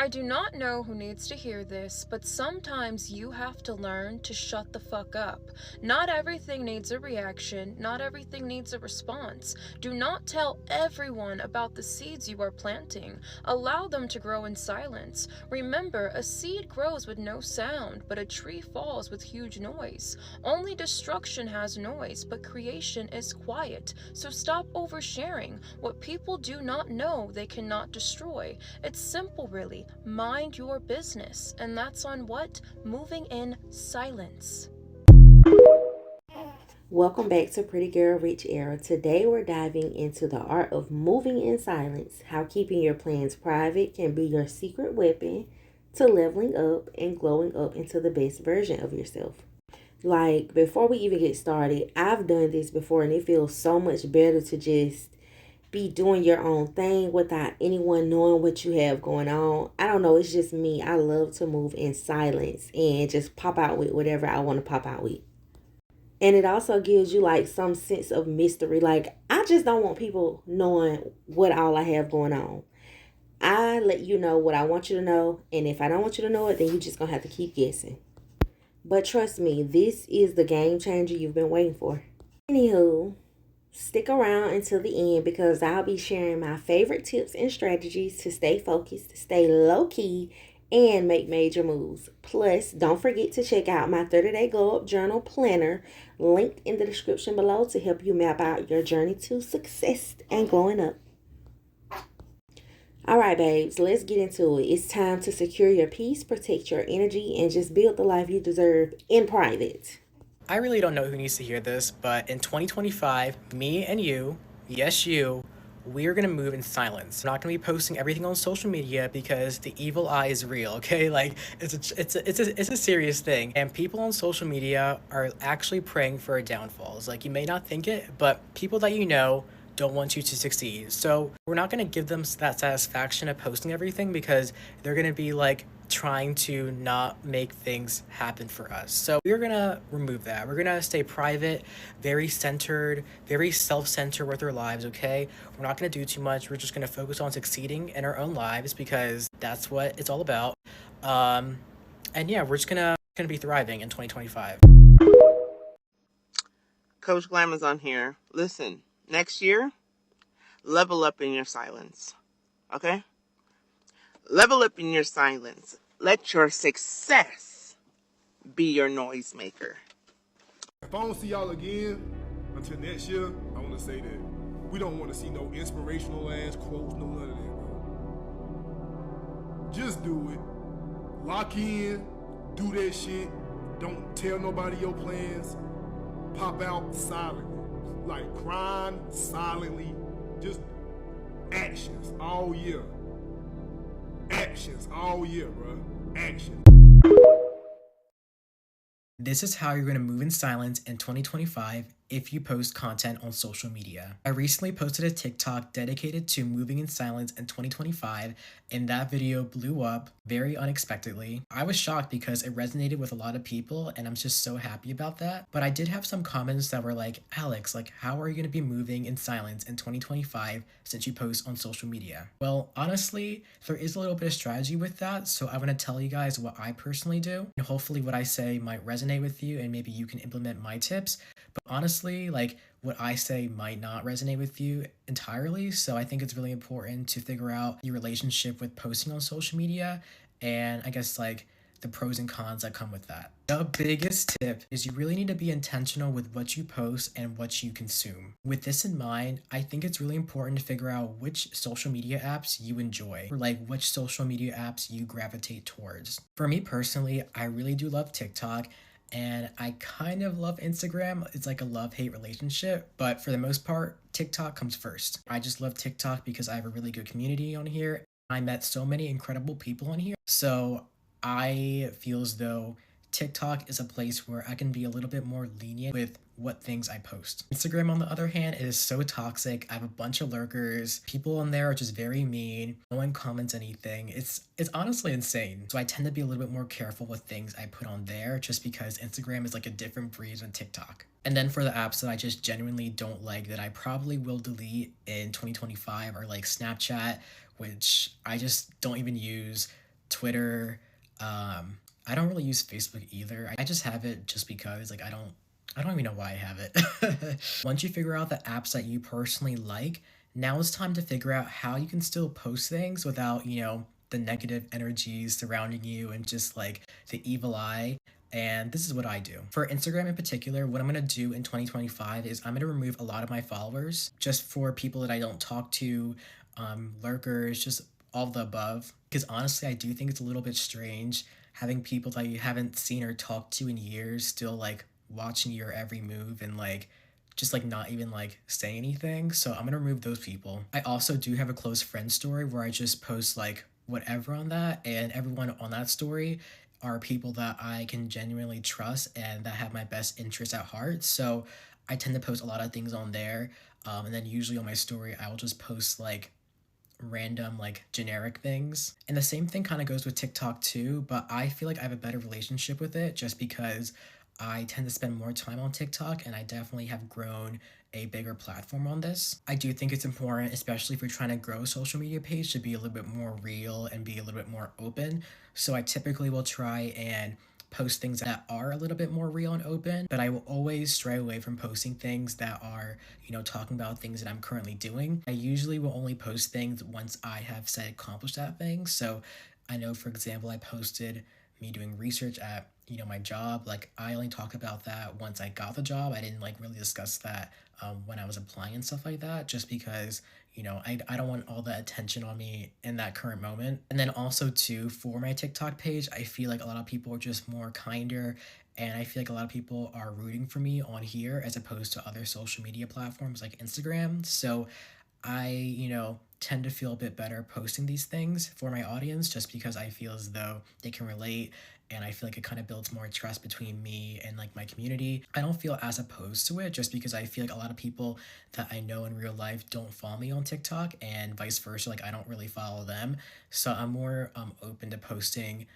I do not know who needs to hear this, but sometimes you have to learn to shut the fuck up. Not everything needs a reaction, not everything needs a response. Do not tell everyone about the seeds you are planting. Allow them to grow in silence. Remember, a seed grows with no sound, but a tree falls with huge noise. Only destruction has noise, but creation is quiet. So stop oversharing. What people do not know, they cannot destroy. It's simple, really. Mind your business. And that's on what? Moving in silence. Welcome back to Pretty Girl Rich Era. Today we're diving into the art of moving in silence, how keeping your plans private can be your secret weapon to leveling up and glowing up into the best version of yourself. Like, before we even get started, I've done this before and it feels so much better to just be doing your own thing without anyone knowing what you have going on. I don't know, it's just me. I love to move in silence and just pop out with whatever I want to pop out with. And it also gives you like some sense of mystery. Like, I just don't want people knowing what all I have going on. I let you know what I want you to know. And if I don't want you to know it, then you're just going to have to keep guessing. But trust me, this is the game changer you've been waiting for. Anywho, stick around until the end because I'll be sharing my favorite tips and strategies to stay focused, stay low key, and make major moves. Plus, don't forget to check out my 30-day glow up journal planner linked in the description below to help you map out your journey to success and glowing up. All right, babes, let's get into it. It's time to secure your peace, protect your energy, and just build the life you deserve in private. I really don't know who needs to hear this, but in 2025, me and you, yes, you, we're gonna move in silence. I'm not gonna be posting everything on social media because the evil eye is real, okay? Like, it's a serious thing. And people on social media are actually praying for our downfalls. Like, you may not think it, but people that you know don't want you to succeed. So we're not gonna give them that satisfaction of posting everything because they're gonna be like trying to not make things happen for us. So we're gonna remove that. We're gonna stay private, very centered, very self-centered with our lives, okay? We're not gonna do too much. We're just gonna focus on succeeding in our own lives because that's what it's all about. And yeah, we're just gonna be thriving in 2025. Coach Glamazon here. Listen, next year, level up in your silence. Okay? Level up in your silence. Let your success be your noisemaker. If I don't see y'all again until next year, I want to say that we don't want to see no inspirational ass quotes, no none of that, bro. Just do it. Lock in. Do that shit. Don't tell nobody your plans. Pop out silently. Like, grind silently. Just actions all year. Actions all year, bro. Action. This is how you're going to move in silence in 2025 if you post content on social media. I recently posted a TikTok dedicated to moving in silence in 2025, and that video blew up very unexpectedly. I was shocked because it resonated with a lot of people, and I'm just so happy about that. But I did have some comments that were like, Alex, like, how are you going to be moving in silence in 2025 since you post on social media? Well, honestly, there is a little bit of strategy with that, so I want to tell you guys what I personally do, and hopefully what I say might resonate with you, and maybe you can implement my tips. But honestly, like, what I say might not resonate with you entirely. So I think it's really important to figure out your relationship with posting on social media and I guess like the pros and cons that come with that. The biggest tip is you really need to be intentional with what you post and what you consume. With this in mind, I think it's really important to figure out which social media apps you enjoy or like which social media apps you gravitate towards. For me personally, I really do love TikTok. And I kind of love Instagram. It's like a love-hate relationship, but for the most part, TikTok comes first. I just love TikTok because I have a really good community on here. I met so many incredible people on here. So I feel as though TikTok is a place where I can be a little bit more lenient with what things I post. Instagram, on the other hand, is so toxic. I have a bunch of lurkers. People on there are just very mean. No one comments anything. It's honestly insane. So I tend to be a little bit more careful with things I put on there just because Instagram is like a different breed than TikTok. And then for the apps that I just genuinely don't like that I probably will delete in 2025 are like Snapchat, which I just don't even use. Twitter. I don't really use Facebook either. I just have it just because, like, I don't even know why I have it. Once you figure out the apps that you personally like, now it's time to figure out how you can still post things without, the negative energies surrounding you and just like the evil eye. And this is what I do. For Instagram in particular, what I'm gonna do in 2025 is I'm gonna remove a lot of my followers just for people that I don't talk to, lurkers, just all the above. Because honestly, I do think it's a little bit strange having people that you haven't seen or talked to in years still like watching your every move and like just like not even like say anything. So I'm gonna remove those people. I also do have a close friend story where I just post like whatever on that, and everyone on that story are people that I can genuinely trust and that have my best interests at heart. So I tend to post a lot of things on there. And then usually on my story, I will just post like random like generic things. And the same thing kind of goes with TikTok too, but I feel like I have a better relationship with it just because I tend to spend more time on TikTok and I definitely have grown a bigger platform on this. I do think it's important, especially if you're trying to grow a social media page, to be a little bit more real and be a little bit more open. So I typically will try and post things that are a little bit more real and open, but I will always stray away from posting things that are, talking about things that I'm currently doing. I usually will only post things once I have said accomplished that thing. So I know, for example, I posted me doing research at, my job. Like, I only talk about that once I got the job. I didn't like really discuss that when I was applying and stuff like that, just because I don't want all the attention on me in that current moment. And then also too, for my TikTok page, I feel like a lot of people are just more kinder, and I feel like a lot of people are rooting for me on here as opposed to other social media platforms like Instagram. So I, tend to feel a bit better posting these things for my audience just because I feel as though they can relate, and I feel like it kind of builds more trust between me and like my community. I don't feel as opposed to it just because I feel like a lot of people that I know in real life don't follow me on TikTok and vice versa. Like, I don't really follow them. So I'm more open to posting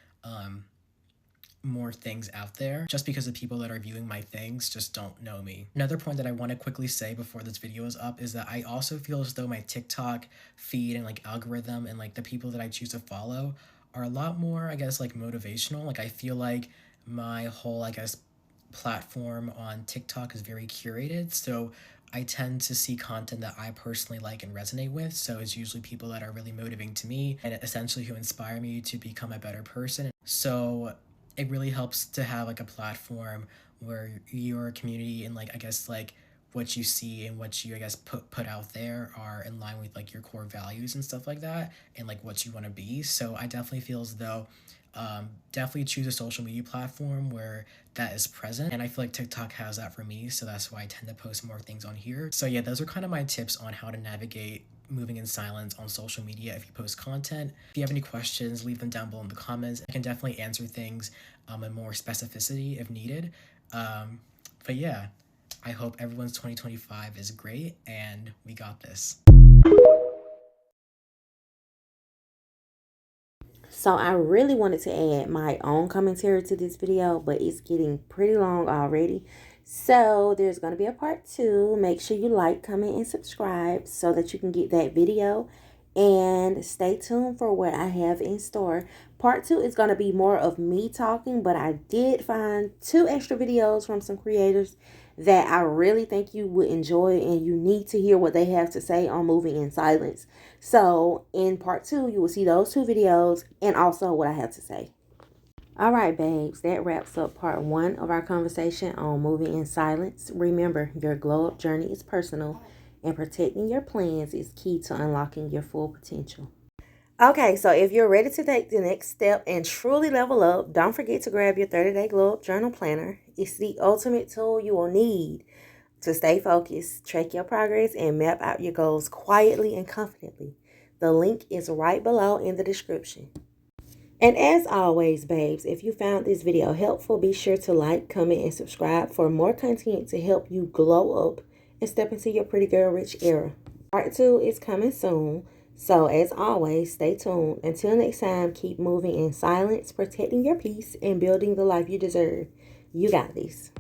more things out there just because the people that are viewing my things just don't know me. Another point that I want to quickly say before this video is up is that I also feel as though my TikTok feed and like algorithm and like the people that I choose to follow are a lot more, I guess, like motivational. Like, I feel like my whole, I guess, platform on TikTok is very curated. So I tend to see content that I personally like and resonate with. So it's usually people that are really motivating to me and essentially who inspire me to become a better person. So it really helps to have like a platform where your community and like, I guess, like what you see and what you, I guess, put out there are in line with like your core values and stuff like that, and like what you want to be. So I definitely feel as though definitely choose a social media platform where that is present, and I feel like TikTok has that for me, so that's why I tend to post more things on here. So yeah, those are kind of my tips on how to navigate moving in silence on social media if you post content. If you have any questions, leave them down below in the comments. I can definitely answer things in more specificity if needed. But yeah, I hope everyone's 2025 is great and we got this. So I really wanted to add my own commentary to this video, but it's getting pretty long already. So there's going to be a part 2. Make sure you like, comment, and subscribe so that you can get that video. And stay tuned for what I have in store. Part 2 is going to be more of me talking, but I did find 2 extra videos from some creators that I really think you would enjoy, and you need to hear what they have to say on moving in silence. So in part 2, you will see those 2 videos and also what I have to say. All right, babes, that wraps up part 1 of our conversation on moving in silence. Remember, your glow up journey is personal, and protecting your plans is key to unlocking your full potential. Okay, so if you're ready to take the next step and truly level up, don't forget to grab your 30-day glow up journal planner. It's the ultimate tool you will need to stay focused, track your progress, and map out your goals quietly and confidently. The link is right below in the description. And as always, babes, if you found this video helpful, be sure to like, comment, and subscribe for more content to help you glow up and step into your pretty girl rich era. Part 2 is coming soon. So as always, stay tuned. Until next time, keep moving in silence, protecting your peace, and building the life you deserve. You got this.